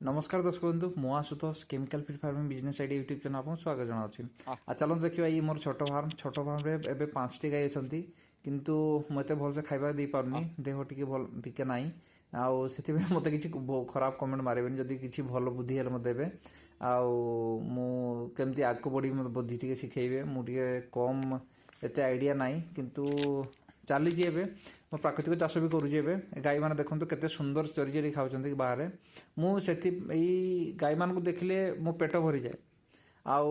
नमस्कार दर्शक बंधु मु Ashutosh chemical feed farming business ID YouTube channel आपको स्वागत जनावि चलते देखा ये मोर छोट फार्म रे 5टी गाई अच्छा किंतु मत भलसे खाଇବା दे पारनी देह टिके नाई आउ से मत कि खराब कमेंट मारे जदि किसी भल बुद्धि मत देवे आमती आग बढ़ी मत बुद्धि टे शिखेबे मुझे कम एत आइडिया नाई किंतु चलीजी एवं मो प्राकृतिक चाष भी करुँचे गाई मैंने देखो केते सुंदर चरी चरी खाऊँ बाहर मुझे गाई मान देखिले मो पेट भरी जाए आउ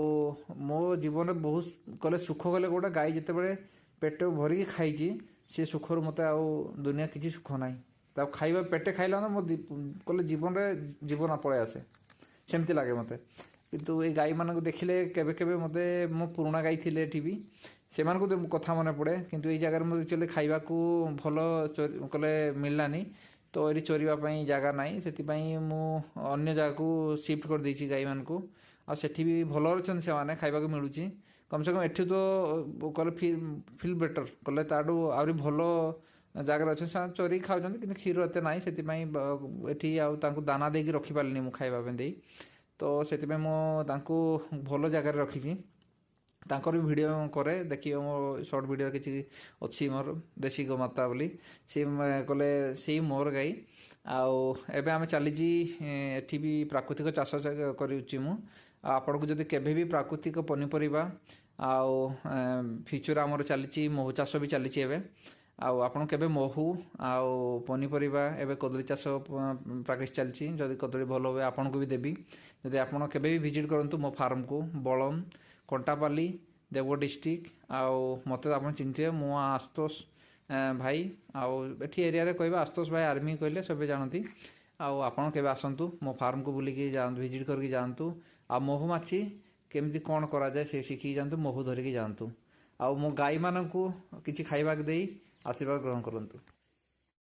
मो जीवन में बहुत कले सुख कले गोटे गाई जिते बड़े पेट भरिकी खाई सी सुखर मत आउ दुनिया किसी सुख ना खाइबा पेटे खाइला मो कले जीवन में जीवन पलि आसे सेमती लगे मत किंतु ये गाई मान देखिले केबे केबे मते मो पुराणा गाई थिले एठी भी से कथा मन पड़े किंतु ये जगह मुझे एक्चुअली खाइबा को भल कले मिललानी तो ये चरवाई जगह नाई से अन्य जगह को शिफ्ट कर देछि गाई मान को आठी भी भल अच्छा से मैंने खाइबा को मिलूँ कम से कम एठी तो कले फील बेटर कले ताडू आहरी भल जगह अच्छे चोरी खाऊँ कि क्षीर एत ना से दाना देकी रखिपारे मुझे खाइबा तो से भल जगार रखी तांकर भी वीडियो करे देखिए मो शॉर्ट वीडियो किसी अच्छी मोर देशी गोमाता बोली सी कले से मोर गाई आबे आम चलीजी एठी भी प्राकृतिक चाष करुच्ची आपण को जदि केभे भी प्राकृतिक पनीपरिबा फ्यूचर आमर चली महू चाष भी चली आपण केबे महू पनीपरिबा एबे कदली चाष प्राक्टिस चलची जदि कदली भल हुए आपन को भी देबी जदि आपण केबे भी विजिट करंतु मो फार्म को बलम कंटापाली देवगढ़ डिस्ट्रिक्ट मत आप चिंते मु आशुतोष भाई आठी एरिया कह आशुतोष भाई आर्मी कहले सब जानती आपड़ के आसतु मो फार्म को बुलिकी जातु विजिट करके जातु महू माछी केमती कौन करा जाए से शिखी जातु महू धरिकी जातु मो गाई मानू किसी खाइबा दे आशीर्वाद ग्रहण करूँ।